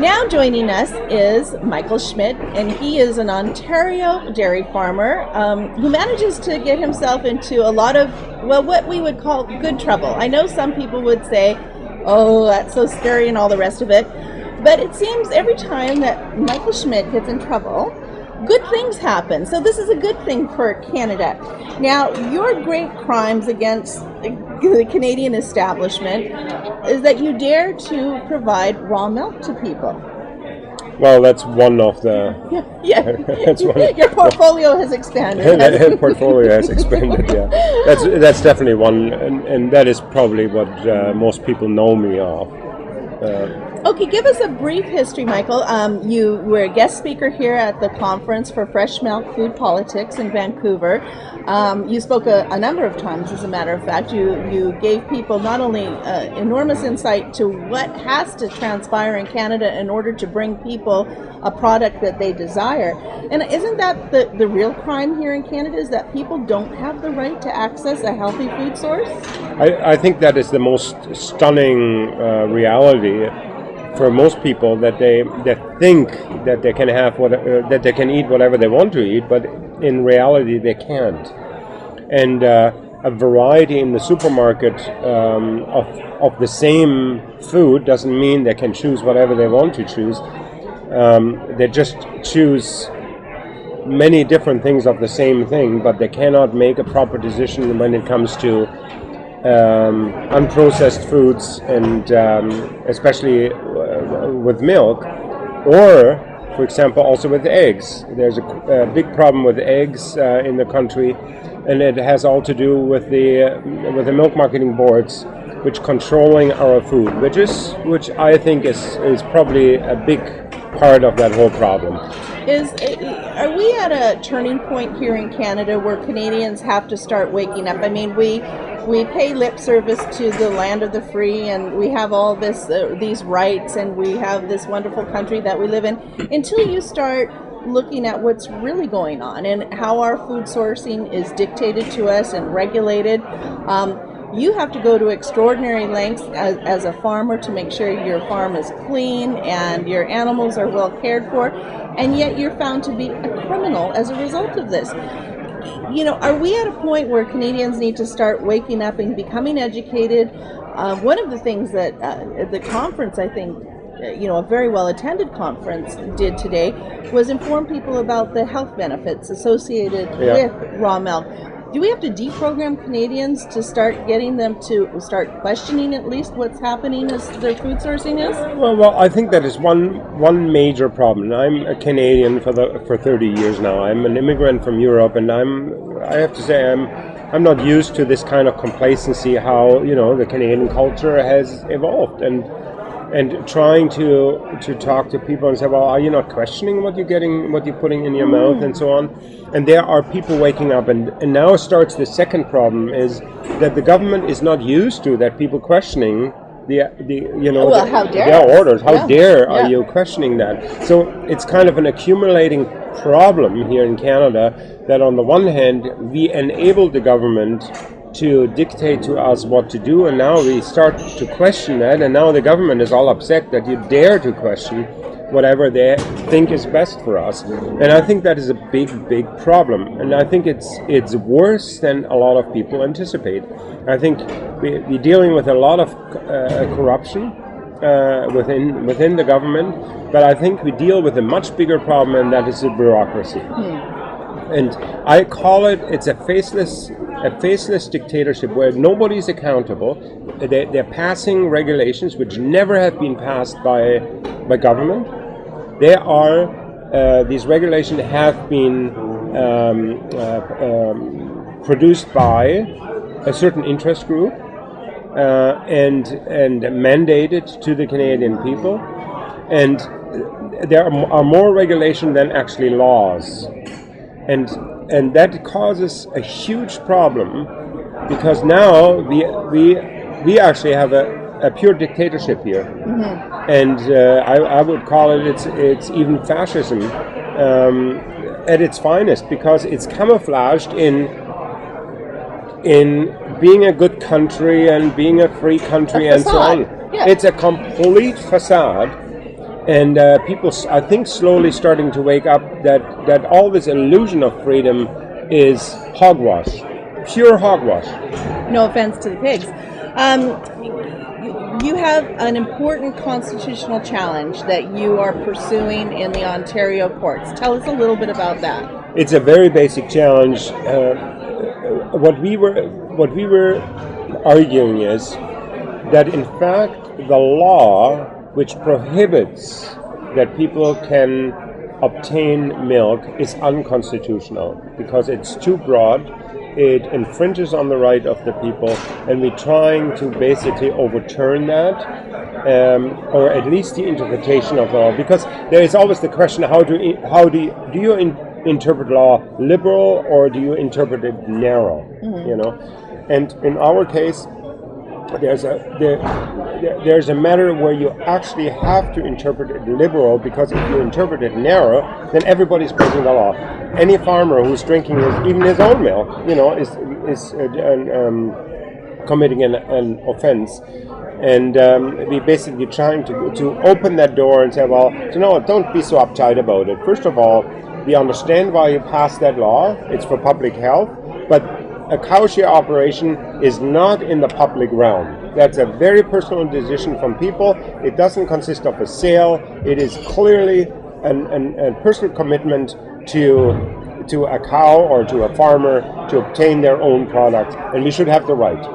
Now joining us is Michael Schmidt, and he is an Ontario dairy farmer who manages to get himself into a lot of, well, what we would call good trouble. I know some people would say, oh, that's so scary and all the rest of it, but it seems every time that Michael Schmidt gets in trouble, good things happen. So this is a good thing for Canada. Now, your great crimes against the Canadian establishment is that you dare to provide raw milk to people. Well, that's one of the... Yeah. That's one Your portfolio has expanded. That portfolio has expanded, yeah. That's definitely one, and that is probably what most people know me of. Okay, give us a brief history, Michael. You were a guest speaker here at the conference for Fresh Milk Food Politics in Vancouver. You spoke a number of times, as a matter of fact. You gave people not only enormous insight to what has to transpire in Canada in order to bring people a product that they desire. And isn't that the real crime here in Canada, is that people don't have the right to access a healthy food source? I think that is the most stunning reality for most people, that they think that they can have that they can eat whatever they want to eat, but in reality they can't. And a variety in the supermarket of the same food doesn't mean they can choose whatever they want to choose. They just choose many different things of the same thing, but they cannot make a proper decision when it comes to unprocessed foods, and especially with milk, or, for example, also with eggs. There's a big problem with eggs in the country, and it has all to do with the milk marketing boards, which controlling our food, which I think is probably a big part of that whole problem. Are we at a turning point here in Canada where Canadians have to start waking up? I mean, we pay lip service to the land of the free, and we have all these rights, and we have this wonderful country that we live in, until you start looking at what's really going on and how our food sourcing is dictated to us and regulated. You have to go to extraordinary lengths as a farmer to make sure your farm is clean and your animals are well cared for, and yet you're found to be a criminal as a result of this. You know, are we at a point where Canadians need to start waking up and becoming educated? One of the things that the conference, I think, a very well-attended conference did today, was inform people about the health benefits associated with raw milk. Do we have to deprogram Canadians to start getting them to start questioning at least what's happening as their food sourcing is? Well, I think that is one major problem. I'm a Canadian for 30 years now. I'm an immigrant from Europe, and I have to say I'm not used to this kind of complacency, how the Canadian culture has evolved, and trying to talk to people and say, well, are you not questioning what you're putting in your mouth, and so on. And there are people waking up, and now starts the second problem, is that the government is not used to that people questioning how dare their orders. How dare are you questioning that? So it's kind of an accumulating problem here in Canada, that on the one hand we enable the government to dictate to us what to do, and now we start to question that, and now the government is all upset that you dare to question whatever they think is best for us. And I think that is a big problem, and I think it's worse than a lot of people anticipate. I think we're dealing with a lot of corruption within the government, but I think we deal with a much bigger problem, and that is the bureaucracy. And I call it's a faceless dictatorship where nobody's accountable. They're passing regulations which never have been passed by government. These regulations have been produced by a certain interest group and mandated to the Canadian people. And there are more regulation than actually laws. And that causes a huge problem, because now we actually have a pure dictatorship here, and I would call it's even fascism at its finest, because it's camouflaged in being a good country and being a free country and so on. Yeah. It's a complete facade. And people, I think, slowly starting to wake up that all this illusion of freedom is hogwash, pure hogwash. No offense to the pigs. You have an important constitutional challenge that you are pursuing in the Ontario courts. Tell us a little bit about that. It's a very basic challenge. What we were arguing is that in fact the law which prohibits that people can obtain milk is unconstitutional because it's too broad. It infringes on the right of the people, and we're trying to basically overturn that, or at least the interpretation of the law. Because there is always the question: do you interpret law liberal or do you interpret it narrow? Mm-hmm. You know, and in our case, there's a matter where you actually have to interpret it liberal, because if you interpret it narrow, then everybody's breaking the law. Any farmer who's drinking even his own milk, is committing an offense. And we basically trying to open that door and say, well, don't be so uptight about it. First of all, we understand why you passed that law. It's for public health, but a cow share operation is not in the public realm. That's a very personal decision from people. It doesn't consist of a sale. It is clearly a personal commitment to a cow or to a farmer to obtain their own product, and we should have the right.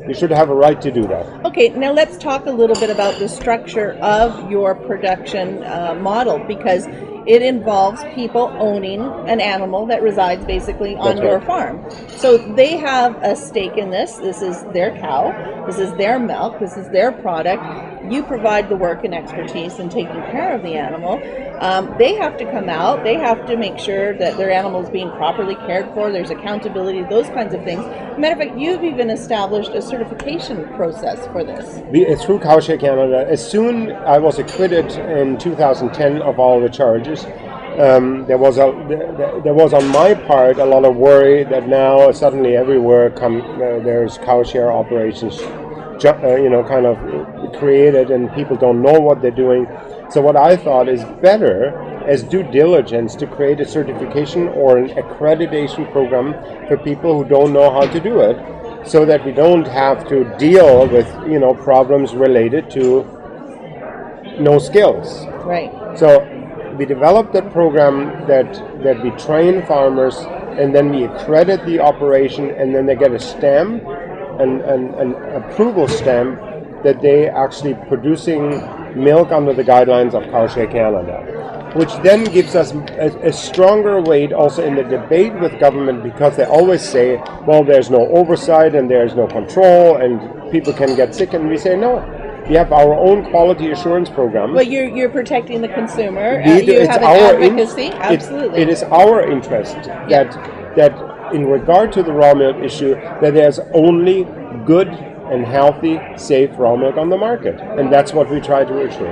We should have a right to do that. Okay, now let's talk a little bit about the structure of your production model, because it involves people owning an animal that resides basically on your farm. So they have a stake in this. This is their cow. This is their milk. This is their product. You provide the work and expertise in taking care of the animal. They have to come out. They have to make sure that their animal is being properly cared for. There's accountability, those kinds of things. Matter of fact, you've even established a certification process for this. Through Cowshare Canada, as soon I was acquitted in 2010 of all the charges, there was on my part a lot of worry that now suddenly everywhere there's cowshare operations, kind of created, and people don't know what they're doing. So what I thought is better as due diligence to create a certification or an accreditation program for people who don't know how to do it, so that we don't have to deal with problems related to no skills. Right. So we developed a program that we train farmers, and then we accredit the operation, and then they get a stamp, an approval stamp, that they actually producing milk under the guidelines of Cowshare Canada, which then gives us a stronger weight also in the debate with government, because they always say, well, there's no oversight and there's no control and people can get sick, and we say no. We have our own quality assurance program. Well, you're protecting the consumer. You have an advocacy. Absolutely. It is our interest that in regard to the raw milk issue, that there's only good and healthy, safe raw milk on the market. And that's what we try to ensure.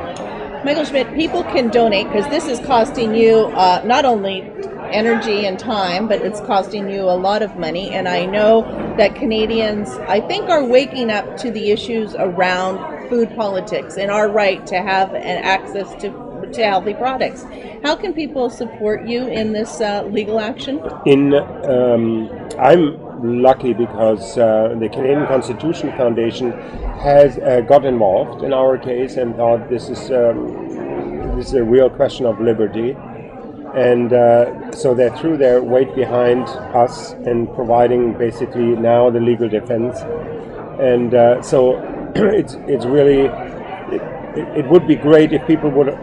Michael Schmidt, people can donate, because this is costing you not only energy and time, but it's costing you a lot of money. And I know that Canadians, I think, are waking up to the issues around food politics and our right to have an access to healthy products. How can people support you in this legal action? I'm lucky because the Canadian Constitution Foundation has got involved in our case and thought this is a real question of liberty. And so they threw their weight behind us in providing basically now the legal defense. And so it's really, it would be great if people would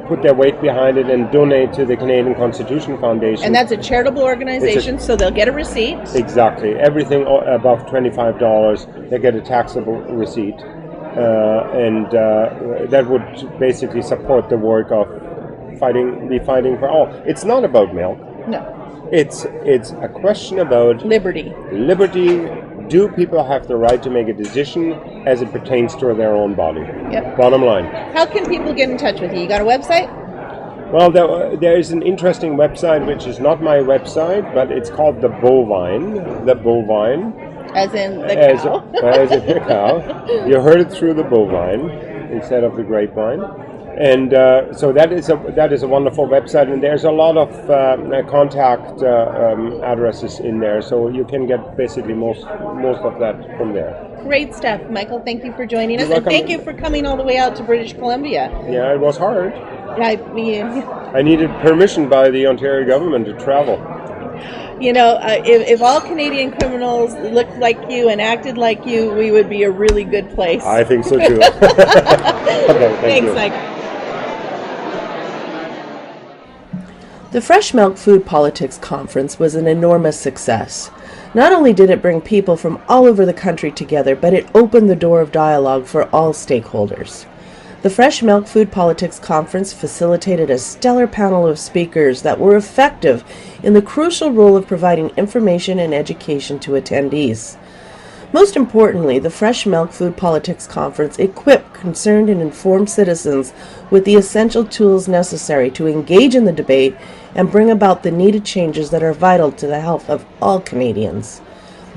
put their weight behind it and donate to the Canadian Constitution Foundation. And that's a charitable organization, so they'll get a receipt. Exactly. Everything above $25, they get a taxable receipt. And that would basically support the work of fighting for all. It's not about milk. No. It's a question about liberty. Do people have the right to make a decision as it pertains to their own body? Yep. Bottom line. How can people get in touch with you? You got a website? Well, there is an interesting website, which is not my website, but it's called The Bovine. The Bovine. As in the cow? As in the cow. You heard it through The Bovine. instead of the grapevine. And so that is a wonderful website, and there's a lot of contact addresses in there, so you can get basically most of that from there. Great stuff, Michael. Thank you for joining us, You're and welcome. thank you for coming all the way out to British Columbia. Yeah, it was hard. I I needed permission by the Ontario government to travel. if all Canadian criminals looked like you and acted like you, we would be a really good place. I think so too. Okay, thank you. Mike. The Fresh Milk Food Politics Conference was an enormous success. Not only did it bring people from all over the country together, but it opened the door of dialogue for all stakeholders. The Fresh Milk Food Politics Conference facilitated a stellar panel of speakers that were effective in the crucial role of providing information and education to attendees. Most importantly, the Fresh Milk Food Politics Conference equipped concerned and informed citizens with the essential tools necessary to engage in the debate and bring about the needed changes that are vital to the health of all Canadians.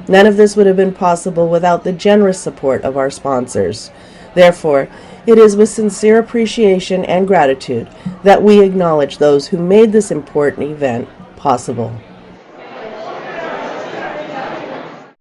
None of this would have been possible without the generous support of our sponsors. Therefore, it is with sincere appreciation and gratitude that we acknowledge those who made this important event possible.